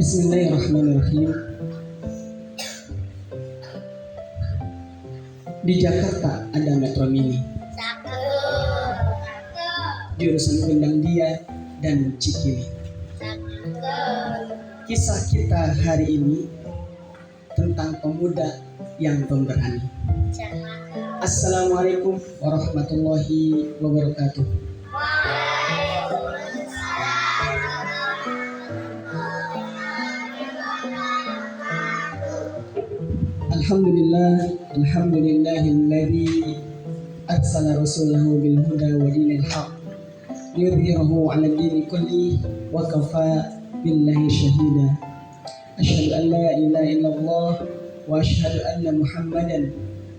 Bismillahirrahmanirrahim. Di Jakarta ada Metro Mini, jurusan Gondangdia dan Cikini. Kisah kita hari ini tentang pemuda yang pemberani. Assalamualaikum warahmatullahi wabarakatuh. Alhamdulillahilladzi arsala rasulahu bil huda wa dinil haq yudhhirahu 'ala ad-dini kulli wa kafa billahi shahida. Asyhadu an la ilaha illallah wa asyhadu anna Muhammadan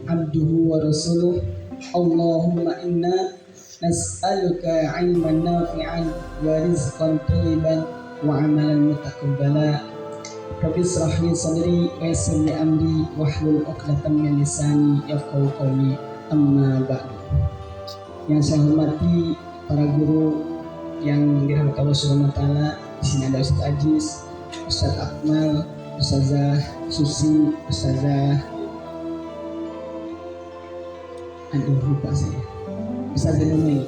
abduhu wa rasuluh. Allahumma inna nas'aluka 'ilman nafi'an wa rizqan thayyiban wa 'amalan mutaqabbala. Rabbi shrah li sadri wa yassir li amri wahlul 'uqdatam min lisani yafqahu qawli. Amma ba'du. Yang saya hormati para guru yang dirahmati Allah Subhanahu wa taala. Di sini ada Ustaz Aziz, Ustaz Akmal, Ustazah Susi, Ustazah lupa saya, Ustazah Nuni,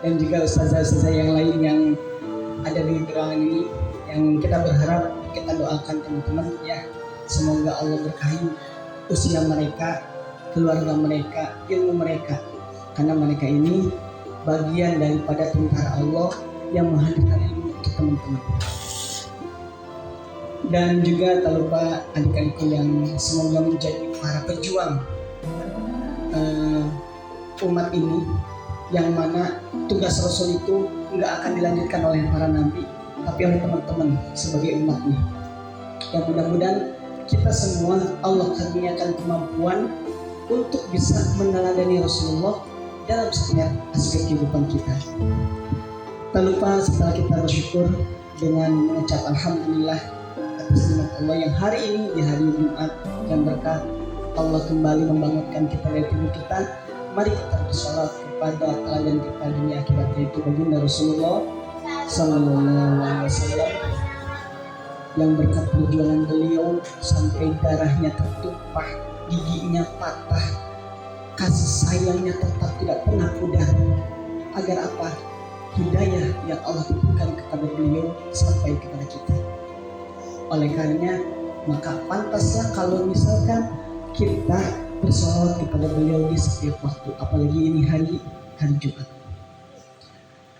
dan juga ustazah-ustazah yang lain yang ada di ruangan ini, yang kita berharap, kita doakan teman-teman ya, semoga Allah berkahi usia mereka, keluarga mereka, ilmu mereka, karena mereka ini bagian daripada tentara Allah yang menghadirkan ilmu untuk teman-teman. Dan juga tak lupa adik-adikku yang semoga menjadi para pejuang umat ini, yang mana tugas Rasul itu nggak akan dilanjutkan oleh para nabi, tapi oleh teman-teman sebagai umatnya. Yang mudah-mudahan kita semua Allah karuniakan kemampuan untuk bisa meneladani Rasulullah dalam setiap aspek kehidupan kita. Tak lupa setelah kita bersyukur dengan mengucap alhamdulillah atas nikmat Allah yang hari ini di hari Jumat yang berkah, Allah kembali membangunkan kita dari tidur kita. Mari kita bersolat kepada teladan kita dunia akhirat, yaitu baginda Rasulullah Sallallahu Alaihi Wasallam, yang berkat perjuangan beliau sampai darahnya tertumpah, giginya patah, kasih sayangnya tetap tidak pernah pudar. Agar apa? Hidayah yang Allah titipkan kepada beliau sampai kepada kita. Oleh karenanya, maka pantaslah kalau misalkan kita bersolawat kepada beliau di setiap waktu, apalagi ini hari Jumat.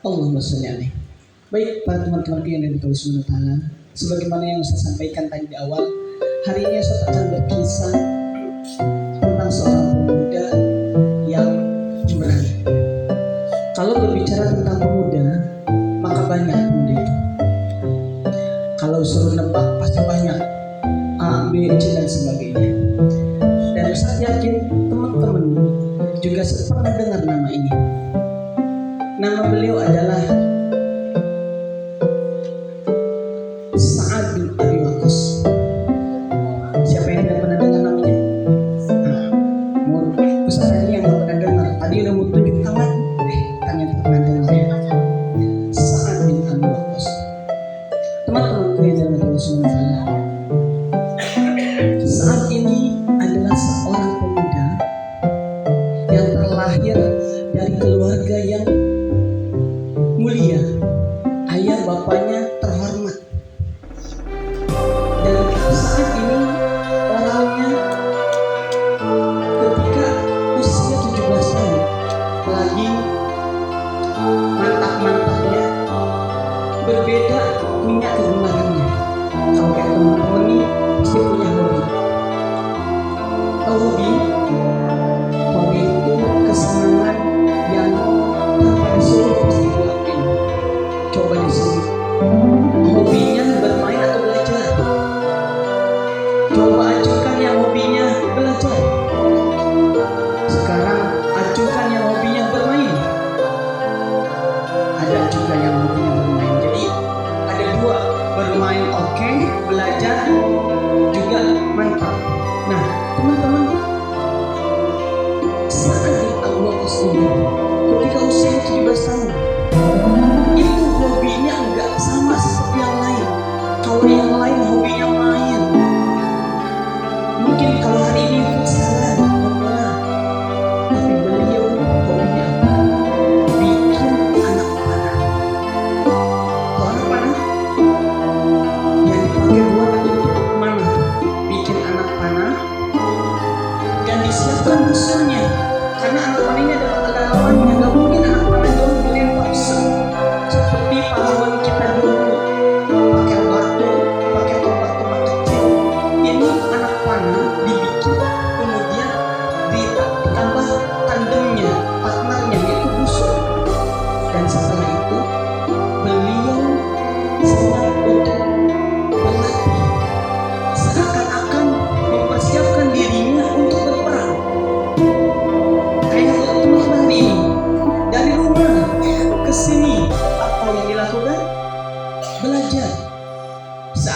Allahumma sholli alaihi. Baik para teman-teman yang dari Allah Subhanahu wa taala, sebagaimana yang saya sampaikan tadi di awal, hari ini saya akan berkisah tentang seorang pemuda yang berani. Kalau berbicara tentang pemuda, maka banyak pemuda itu. Kalau suruh nebak pasti banyak, A, B, C dan sebagainya. Dan saya yakin teman-teman juga pernah dengar nama ini. Nama beliau adalah Sa'ad bin Abi Waqqas. Siapa yang tidak pernah dengar namanya? Ustaz ini yang tidak pernah dengar. Tadi udah mau tunjuk tangan, ternyata pernah dengar ya. Sa'ad bin Abi Waqqas. Teman-temanku yang dalam Allah Subhanahu wa taala, saat ini adalah seorang pemuda yang terlahir dari keluarga yang mulia, ayah bapaknya terhormat, dan saat ini orangnya ketika usia 17 tahun lagi mantap-mantapnya, berbeda punya kegemarannya. Kalau kayak teman-teman nih pasti punya hobi. Hobi itu kesenangan yang tanpa disuruh pasti dilakuin. Coba disuruh, hobinya bermain atau belajar? Coba acukan yang hobinya belajar. Sekarang acukan yang hobinya bermain. Ada juga yang hobinya bermain. Jadi ada dua, bermain oke, belajar juga mantap. Nah teman-teman,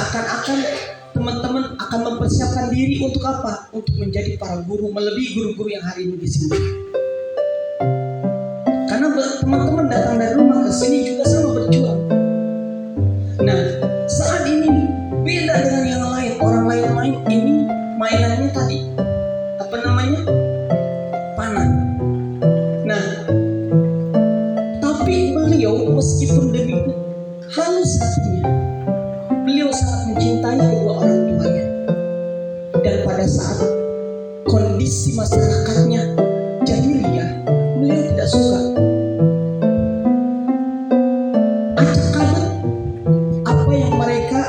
seakan-akan teman-teman akan mempersiapkan diri untuk apa? Untuk menjadi para guru, melebihi guru-guru yang hari ini di sini. Karena teman-teman datang dari rumah ke sini juga sama berjuang. Nah, saat ini beda dengan yang lain. Orang lain main ini mainannya tadi apa namanya? Panah. Nah, tapi beliau meskipun demikian halus hatinya, beliau sangat mencintai kedua orang tuanya. Dan pada saat kondisi masyarakatnya jahiliyah, beliau tidak suka. Acak kabut apa yang mereka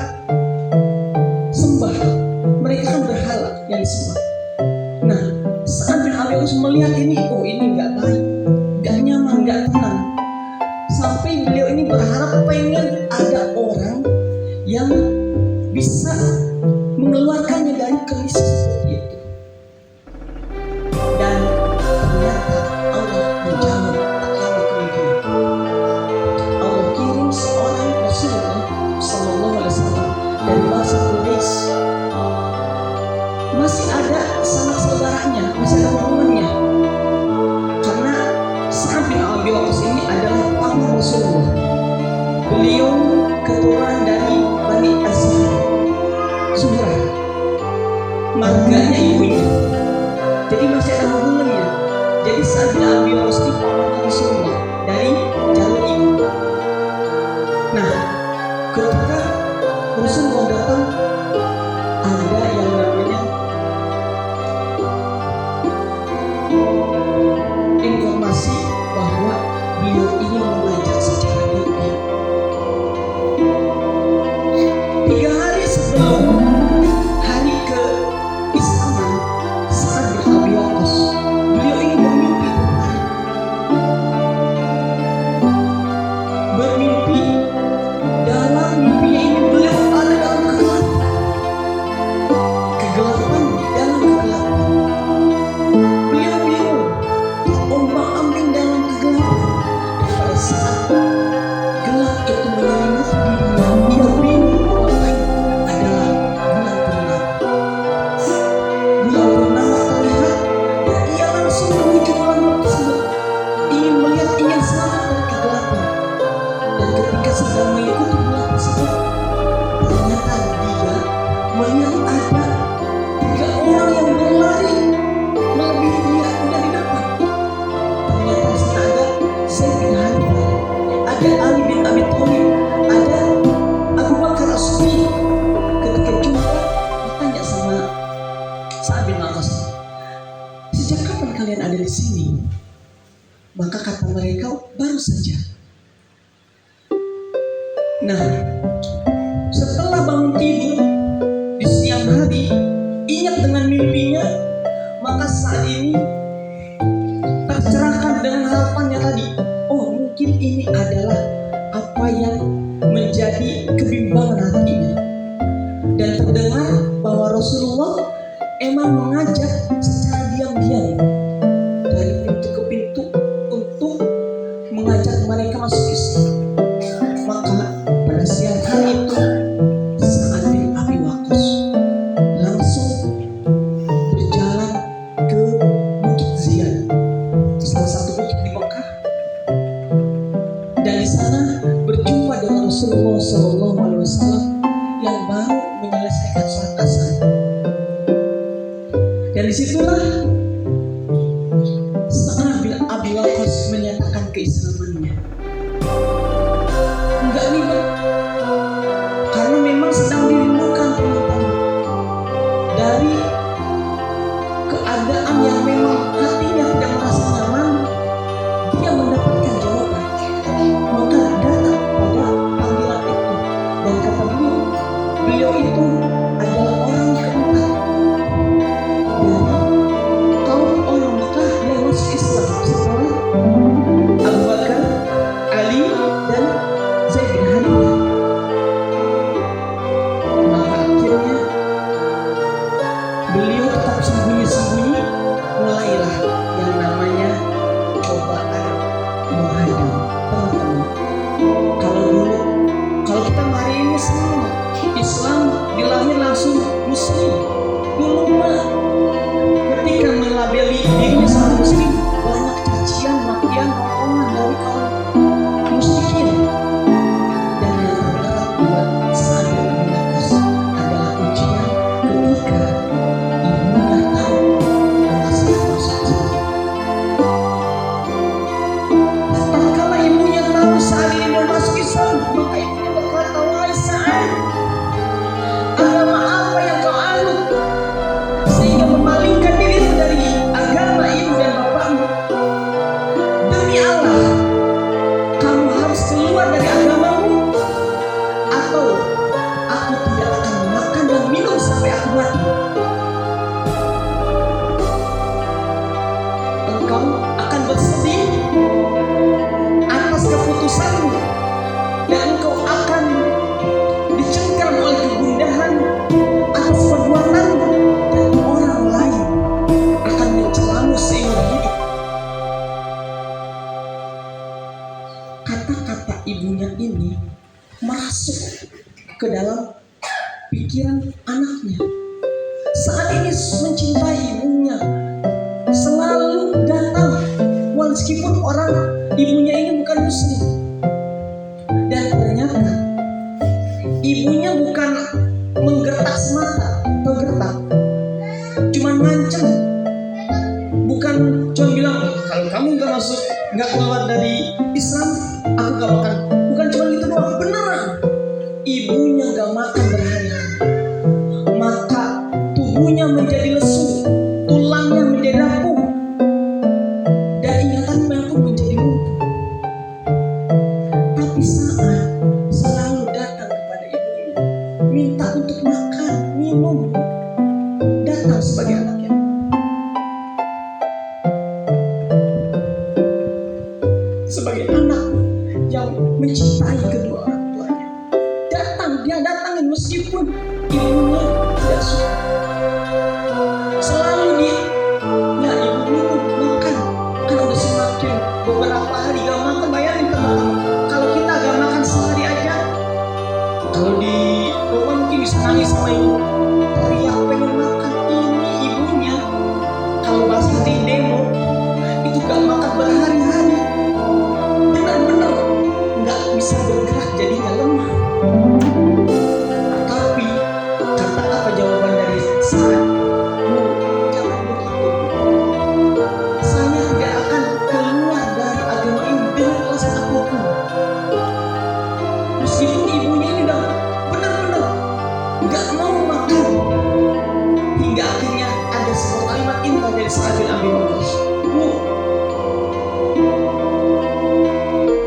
sembah, mereka kan berhala yang disembah. Nah, saat bin Abi Waqqas melihat ini, oh ini nggak baik, nggak nyaman, nggak tenang. Sampai beliau ini berharap pengen ada orang yang bisa mengeluarkannya dari kondisi seperti itu. Dan ternyata Allah menjawab tak lama kemudian. Allah kirim seorang Rasulullah Sallallahu Alaihi Wasallam dari bangsa Quraisy. Masih ada sanak saudaranya, masih ada hubungannya. Karena Sa'ad bin Abi Waqqas ini adalah paman Rasulullah. Beliau keturunan dari Bani Zuhra, marganya ibunya. Jadi masih ada hubungannya. Jadi Sa'ad bin Abi Waqqas ini paman Rasulullah dari jalur ibu. Nah, ketika Rasulullah datang, ada yang namanya informasi bahwa beliau ini mengajar secara diam-diam. 3 hari sebelum hari keislaman Sa'ad bin Abi Waqqas, beliau ini bermimpi kembali. Bermimpi, dalam mimpinya ini beliau ada dalam kegelapan. Kegelapan di dalam kegelapan. Beliau bingung, terombang-ambing dalam kegelapan. Dan pada saat gelap itu menyelimuti dirinya, dia bingung bahwa adalah bulan purnama. Bulan purnama terlihat dan ia langsung menuju bulan tersebut, ingin melihat, ingin selamat dari kegelapan. Dan ketika sedang mengikuti bulan tersebut, ternyata dia melihat ada 3 orang yang berlari melebihi dia dari depan. Ternyata di sana ada Zaid bin Harithah, ada Ali bin Abi Thalib, ada Abu Bakar As-Siddiq. Ketika jumpa, ditanya sama Sa'ad bin Waqqas, sejak kapan kalian ada di sini? Maka kata mereka, baru saja. Nah, setelah bangun tidur di siang hari, ingat dengan mimpinya, maka saat ini tercerahkan dengan harapannya tadi. Oh, mungkin ini adalah apa yang menjadi kebimbangan hatinya. Dan terdengar bahwa Rasulullah emang mengajak secara diam-diam dari pintu ke pintu untuk mengajak mereka masuk Islam. Maka pada siang hari itu Sa'ad bin Abi Waqqas langsung berjalan ke Bukit Ziyad, salah satu bukit di Mekah, dan di sana berjumpa dengan Rasulullah Sallallahu Alaihi Wasallam yang baru menyelesaikan sholat asar. Dan disitulah Sa'ad bin Abi Waqqas menyatakan keislamannya. Enggak ribet, karena memang sedang dirindukan teman-teman. Dari keadaan yang memang hatinya tidak merasa nyaman, dia mendapatkan jawaban. Maka datang pada panggilan itu, dan kata beliau itu adalah orang keempat dari dilahir langsung muslim. Dulu mah ketika melabeli dirinya sebagai muslim banyak cacian, makian, omongan dari kaum musyrikin. Dan yang terberat buat Sa'ad bin Abi Waqqas adalah ujian ketika ibunya tahu bahwa Sa'ad masuk Islam. Tatkala ibunya tahu Sa'ad ini mau masuk Islam, maka ibunya berkata, "Wahai Sa'ad, agama apa yang kau anut sehingga memalingkan dirimu dari agama ibu dan bapakmu? Demi Allah, kamu harus keluar dari agamamu, atau aku tidak akan makan dan minum sampai aku mati. Engkau akan bersedih atas keputusanmu, dan engkau akan dicengkram oleh kegundahan atas perbuatanmu, dan orang lain akan mencelamu seumur hidup." Kata-kata ibunya ini masuk ke dalam pikiran anaknya. Saat ini mencintai ibunya, selalu datang meskipun orang ibunya ini bukan muslim. Dan ternyata ibunya bukan menggertak semata atau gertak, cuma ngancem, bukan cuma bilang kalau kamu nggak masuk, nggak keluar dari Islam, aku gak makan. Bukan cuma itu doang, beneran ibunya gak makan berhari-hari, maka tubuhnya menjadi lesu, tulangnya menjadi rapuh, dan ingatannya pun menjadi lumpuh. Tapi Sa'ad selalu datang kepada ibunya, minta untuk makan, minum, datang sebagai anaknya. Sebagai anak yang mencintai kedua orang tuanya, dia datangin meskipun ibunya tidak suka. Selalu dia, ya ibu minum, makan, kan udah semakin beberapa hari gak makan. Bayangin teman-teman, kalau kita gak makan sehari aja, kalau di rumah mungkin bisa nangis sama ibu, teriak pengen makan. Ini ibunya kalau bahasa di demo itu gak makan berhari-hari, benar-benar nggak bisa bergerak, jadinya lemah. Tapi kata apa jawaban dari Sa'ad? "Bu, jangan begitu. Saya tidak akan keluar dari agama ini dengan alasan apapun." Meskipun ibunya ini udah benar-benar nggak mau makan, hingga akhirnya ada sebuah kalimat indah dari Sa'ad bin Abi Waqqas, "Bu,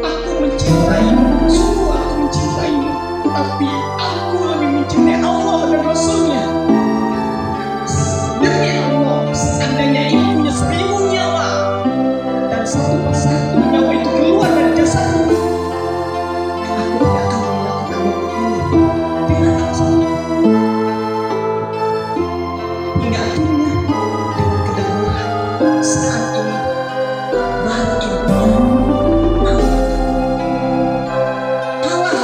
aku mencintaimu, sungguh aku mencintaimu, tapi aku lebih mencintai Allah dan Rasulnya. Demi Allah, seandainya ibu punya 1000 nyawa dan satu persatu nyawa itu keluar dari jasadku, aku tidak akan meninggalkan agama ini dengan alasan." Hingga akhirnya dengan kedengaran saat ini baru ibunya mau kalah.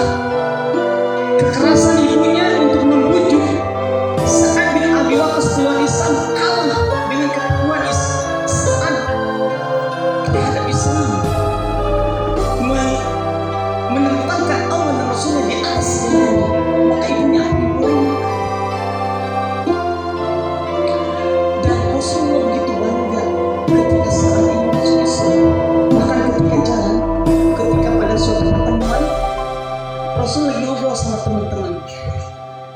Kekerasan ibunya untuk membujuk Sa'ad bin Abi Waqqas keluar Islam kalah dengan kekuatan Sa'ad terhadap Islam, menempatkan Allah dan Rasulnya di atas segalanya. Maka ibunya akan mulai makan. Dan Rasulullah begitu bangga ketika Sa'ad ini masuk Islam. Bahkan ketika jalan, ketika pada suatu pertemuan, Rasul lagi ngobrol sama teman-teman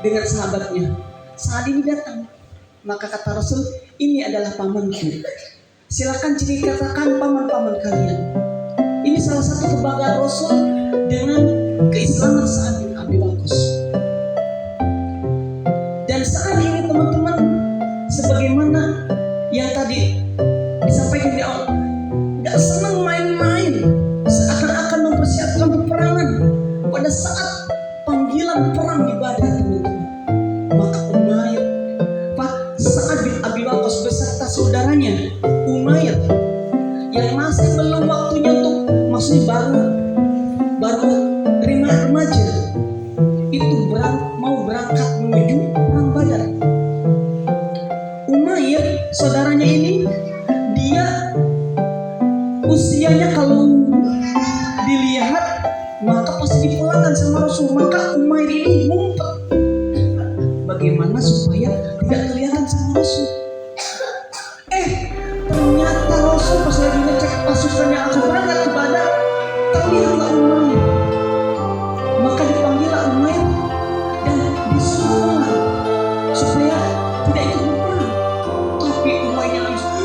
dengan sahabatnya. Saat ini datang, maka kata Rasul, "Ini adalah pamanku. Silakan ceritakan paman-paman kalian." Ini salah satu kebanggaan Rasul dengan keislaman Sa'ad bin Abi Waqqas. Dan saat ini teman-teman, sebagaimana yang tadi disampaikan di awal, gak senang main-main, seakan-akan mempersiapkan peperangan. Pada saat panggilan perang ibadah teman-teman, maka Sa'ad bin Abi Waqqas beserta saudaranya Umair yang masih belum waktunya untuk, maksudnya baru remaja, itu mau berangkat menuju maka pasti dipulangkan sama Rasul. Maka Umair ini ngumpet bagaimana supaya tidak kelihatan sama Rasul. Ternyata Rasul pas lagi ngecek pasukannya aku berangkat ke Badar, terlihatlah Umair. Maka dipanggillah Umair dan disuruh supaya tidak ikut berperang. Tapi Umairnya langsung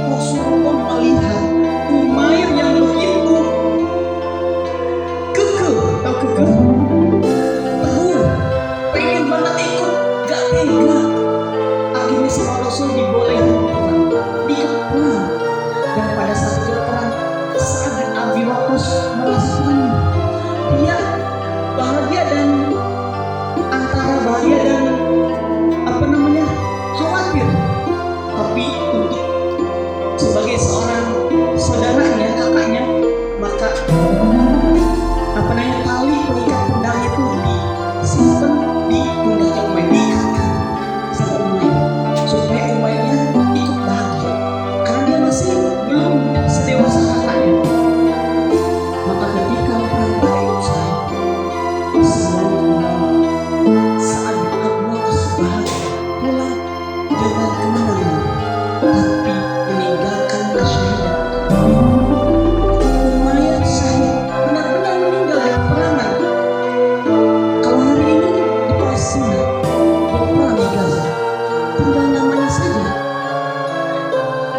Rasulullah melihat Umair yang begitu kekeh, tahu kekeh? Teguh, pengen banget ikut, gak tega. Akhirnya sama Rasul dibolehin perang, diikut perang. Dan pada saat ikut perang, Sa'ad bin Abi Waqqas merasakan dia bahagia dan antara bahagia dan khawatir. Tapi untuk sebagai seorang saudaranya, kakaknya, maka tali pengikat pedang itu disimpan di pundaknya Umair, diikatkan sama Umair supaya Umairnya ikut bahagia karena dia masih belum sedewasa kakaknya. Maka ketika perang pada usai, semua Sa'ad bin Abi Waqqas bahagia pulang dengan kemenangan, tapi meninggalkan kesyahidan. Umair syahid, benar-benar meninggal di peperangan. Kalau hari ini di Palestina berperang di Gaza, tinggal namanya saja.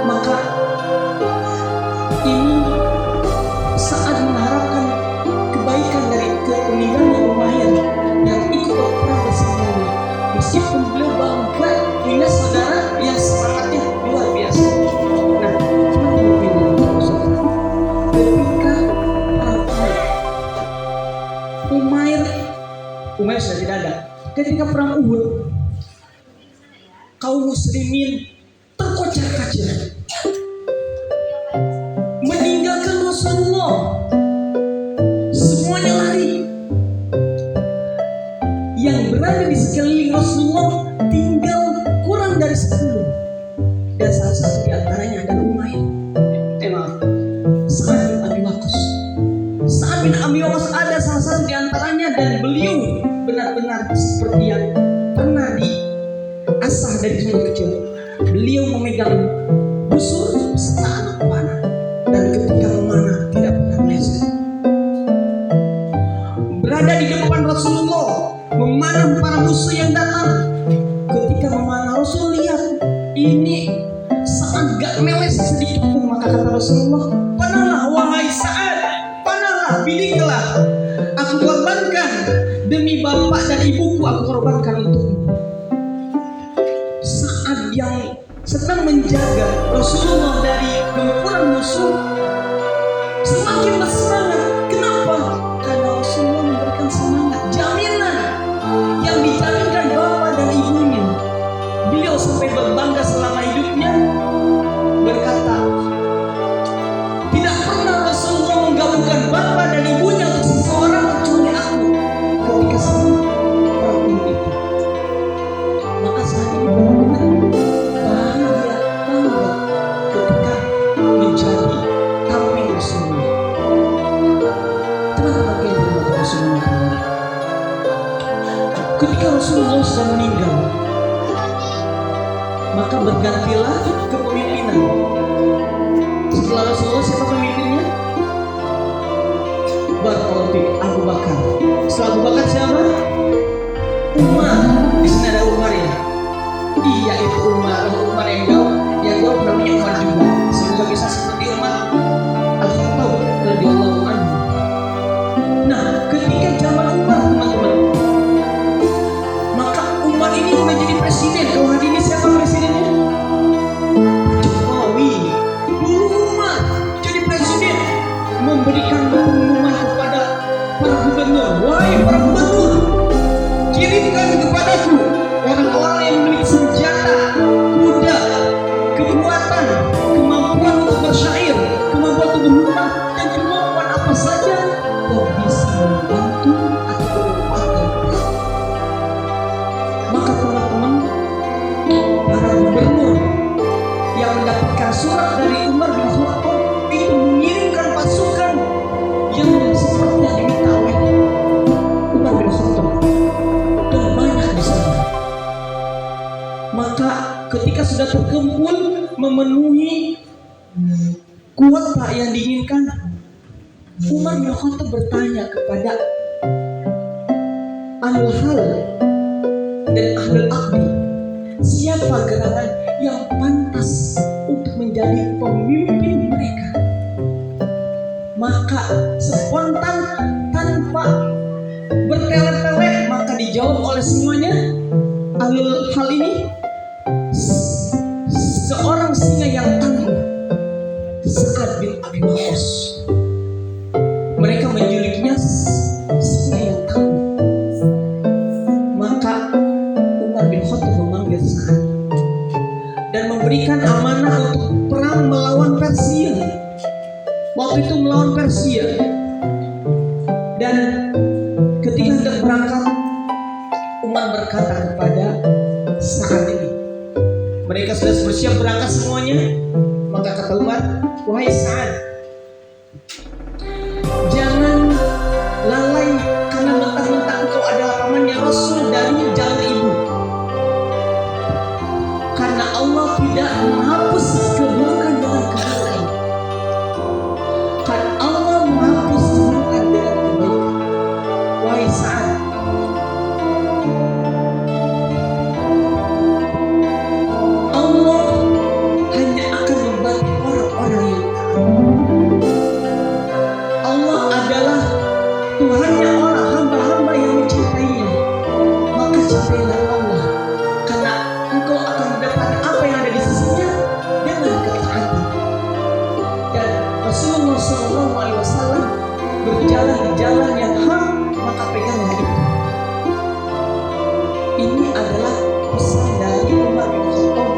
Maka ini saat mengharapkan kebaikan dari peninggalan Umair yang ikut berperang bersamanya, meskipun beliau bangga punya saudara yang semangatnya luar biasa. Nah, ketika Umair sudah tidak ada. Ketika perang Uhud, kaum muslimin terkocar-kacir, meninggalkan Rasulullah. Semuanya lari. Yang berada di sekeliling Rasulullah tinggal kurang dari 10. Dan salah satu di antaranya adalah Umair. Sa'ad bin Abi Waqqas. Sa'ad bin Abi Waqqas ada salah satu di antaranya, dan beliau benar-benar seperti yang pernah diasah dari kecil. Beliau memegang busur serta anak panah, dan ketika memanah tidak pernah meleset. Berada di depan Rasulullah, memanah para musuh yang datang. Ketika memanah, Rasul lihat ini Sa'ad gak meleset sedikit pun. Maka kata Rasulullah, panahlah wahai Sa'ad, panahlah, pilihlah. Aku korbankan demi bapak dan ibuku, aku korbankan untukmu. Sa'ad yang sedang menjaga Rasulullah dari gempuran musuh semakin bersemangat. Kenapa? Karena Rasulullah memberikan semangat, jaminan yang dijaminkan bapak dan ibunya. Beliau sampai berbangga selama hidupnya berkata, tidak pernah Rasulullah menggabungkan bapak dan ibunya untuk seseorang kecuali aku ketika sedang perang itu. Maka saat ini benar-benar bahagia banget ketika menjadi tameng Rasulullah. Teman-teman yang berdoa Rasulullah, ketika Rasulullah sudah meninggal, maka bergantilah kepemimpinan. Setelah Rasulullah, siapa pemimpinnya? Abu Bakar. Setelah Abu Bakar siapa? Umar. Di sini ada Umar ya. Iya, itu Umar yang jauh namanya Umar juga. Semoga bisa seperti Umar Al-Khattab radhiyallahu anhu. Nah, ketika zaman Umar, teman-teman, maka Umar ini menjadi presiden. Kalau hari ini siapa presidennya? Jokowi. Dulu Umar jadi presiden, memberikan pengumuman kepada para gubernur, wahai para gubernur, kirimkan kepadaku orang-orang yang memiliki senjata, kuda, kekuatan, mendapatkan surat dari Umar bin Khattab, itu mengirimkan pasukan yang seperti yang diminta oleh Umar bin Khattab, dan banyak di sana. Maka ketika sudah terkumpul memenuhi kuota yang diinginkan, Umar bin Khattab bertanya kepada Ahlul Hal dan Ahlul Aqdi, siapa gerangan yang pantas untuk menjadi pemimpin mereka? Maka spontan tanpa bertele-tele maka dijawab oleh semuanya Ahlul Hal ini, seorang singa yang tangguh, Sa'ad bin Abi Waqqas. Mereka menjulukinya singa yang tangguh. Maka Umar bin Khattab memanggil Sa'ad dan memberikan amanah untuk perang melawan Persia. Waktu itu melawan Persia. Dan ketika hendak berangkat, Umar berkata kepada Sa'ad ini, mereka sudah bersiap berangkat semuanya. Maka kata Umar, wahai Sa'ad, jangan lalai karena mentang-mentang engkau adalah pamannya Rasul dari jalur ibu. Karena Allah tidak menghapus keburukan dengan kebaikan. Karena Allah menghapus keburukan dengan kebaikan. Wahai Sa'ad, Allah hanya akan membantu orang-orang yang taat. Allah adalah Tuhannya orang, hamba-hamba yang mencintainya. Maka cintailah Allah, karena engkau akan mendapat apa yang ada di sisinya dengan ketaatan. Dan Rasulullah SAW berjalan di jalan yang hak, maka peganglah itu. Ini adalah pesan dari Umar bin Khattab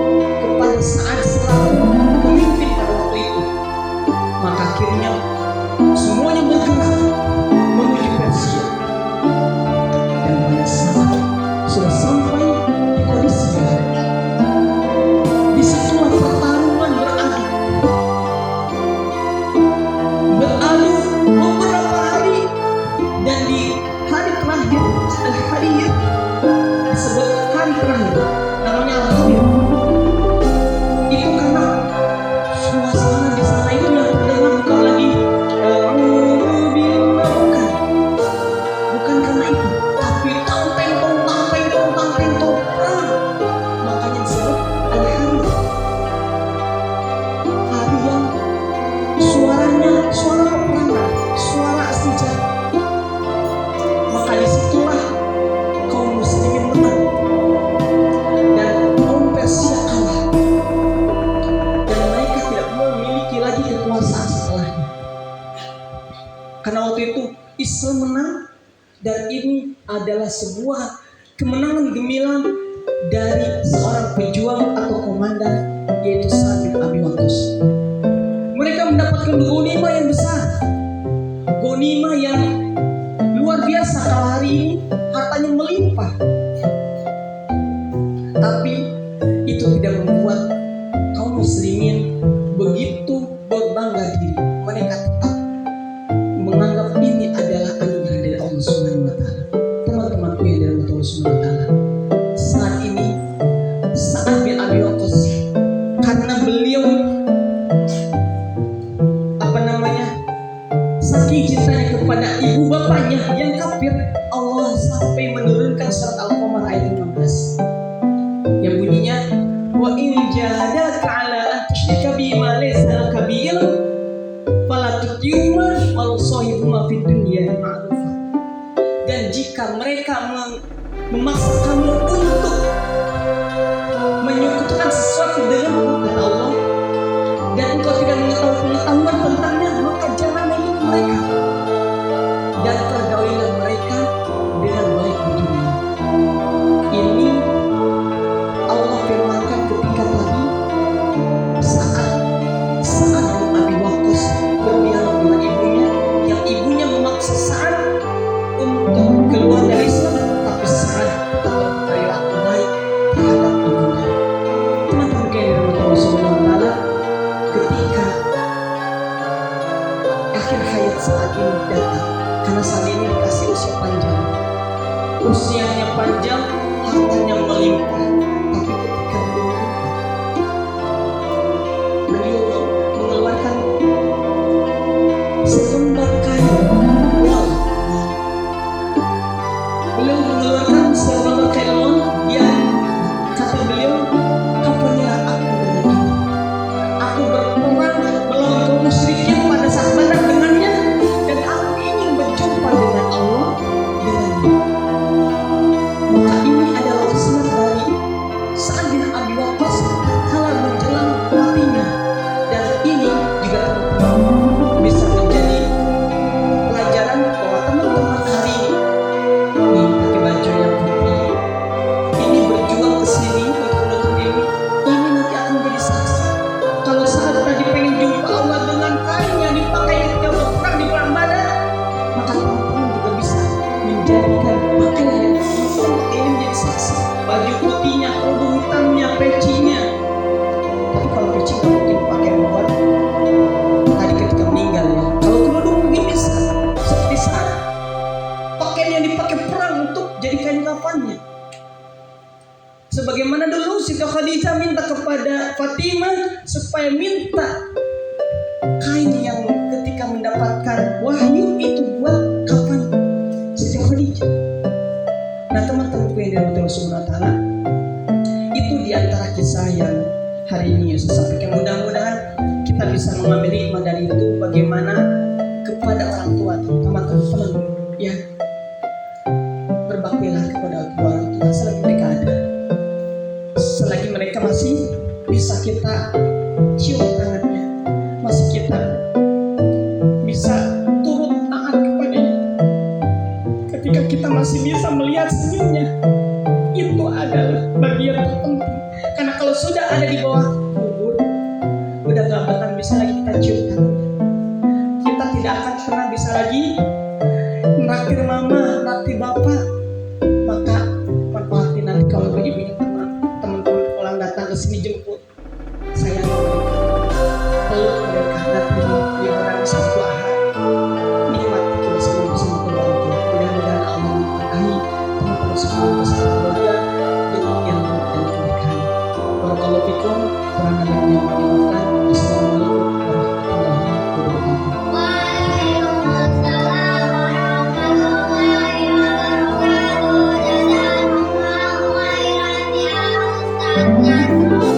kepada Sa'ad selaku pemimpin pada waktu itu. Maka akhirnya semuanya bergerak menuju Persia. Dan pada saat sudah sampai di kondisi di situlah pertarungan beradu beberapa hari, dan di hari terakhir Al-Harith, disebut hari terakhir namanya Al-Harith, itu karena suasana di sana itu yang terdengar bukan lagi bukan karena itu, tapi tang-teng tong perang. Makanya disebut Al-Harith, hari yang suaranya suara peperangan, suara senjata. Maka disitulah kaum muslimin menang dan kaum Persia kalah, dan mereka tidak mau memiliki lagi kekuasaan setelahnya. Karena waktu itu Islam menang, dan ini adalah sebuah kemenangan gemilang dari seorang pejuang atau komandan, yaitu Sa'ad bin Abi Waqqas. Mereka mendapatkan ghanimah yang besar, ghanimah yang luar biasa. Kalau hari ini hartanya melimpah, tapi itu tidak membuat kaum muslimin begitu berbangga diri. Mereka tetap menganggap ini adalah anugerah dari Allah Subhanahu wa taala. Teman-temanku yang dirahmati Allah Subhanahu wa taala, saat ini Sa'ad bin Abi Waqqas, karena beliau saking cintanya kepada ibu bapaknya yang kafir, Allah sampai menurunkan surat Al-Qamar ayat 15 yang bunyinya, wa in jahadaka ala an tusyrika bima laysa laka bi ilm fala tuti'huma wa sahibhuma fid dunya ma'rufa. Dan jika mereka memaksa kamu untuk menyekutukan sesuatu dengan Allah dan engkau tidak mengetahui pengetahuan tentangnya, maka jangan mengikuti mereka dan pergaulilah mereka dengan baik di dunia. Ini Allah firmankan ketika tadi saat bin Abi Waqqas berdialog dengan ibunya, yang ibunya memaksa Sa'ad untuk keluar dari Islam, tapi Sa'ad tetap berperilaku baik terhadap ibunya. Teman-teman yang dirahmati Allah Subhanahu wa taala, saat ini datang. Karena saat ini dikasih usia panjang, usianya panjang, hartanya melimpah. Tapi ketika beliau mengeluarkan selembar kain, wow, beliau mengeluarkan selembar kain long yang kata beliau, kapannya aku dengan ini? Aku berperang melawan kaum musyrikin pada saat Badar dengannya, dan aku ingin berjumpa dengan Allah dengannya. Maka ini adalah wasiat dari Sa'ad bin Abi Waqqas kala menjelang matinya, dan ini juga bisa menjadi pelajaran bahwa teman-teman hari ini pakai baju yang putih, ini berjuang ke sini untuk menuntut ilmu, ini nanti akan menjadi saksi. Kalau saat tadi pengen jumpa Allah dengan kain yang dipakai ketika berperang di perang Badar, maka teman-teman juga bisa menjadikan pakaian yang ini menjadi saksi. Baju putihnya, kerudung hitamnya, pecinya. Tapi kalau peci nggak mungkin pakai buat tadi ketika meninggal ya. Kalau kerudung mungkin bisa seperti Sarah. Pakaian yang dipakai perang untuk jadi kain kafannya. Sebagaimana dulu Siti Khadijah minta kepada Fatimah supaya minta kain yang ketika mendapatkan wahyu itu buat kafan Siti Khadijah. Nah teman-teman yang dirahmati Allah Subhanahu wa Ta'ala, itu diantara kisah yang hari ini saya sampaikan. Mudah-mudahan kita bisa mengambil hikmah dari itu, bagaimana kepada orang tua, terutama teman-teman ya, berbaktilah kepada orang tua selagi mereka ada, selagi mereka masih bisa kita cium tangannya, masih kita bisa turut taat kepadanya, ketika kita masih bisa melihat senyumnya, itu adalah bagian terpenting. Karena kalau sudah ada di bawah kubur, udah gak bakal bisa lagi kita cium tangannya. Kita tidak akan pernah bisa lagi naktir mama, naktir bapak. Maka manfaatin nanti kalau ibunya teman-teman pulang datang ke sini jemput, sayang mereka, peluk mereka, nanti di orang Sabtu Ahad nikmati kebersamaan bersama keluarga. Mudah-mudahan Allah memberkahi teman-teman semua bersama keluarga dengan ilmu dan keberkahan. Barakallahu fikum. Kurang lebih yang dimaafkan. Assalamualaikum warahmatullahi wabarakatuh. Waalaikumsalam warahmatullahi wabarakatuh. Jazakumullahu khairan ya Ustaz.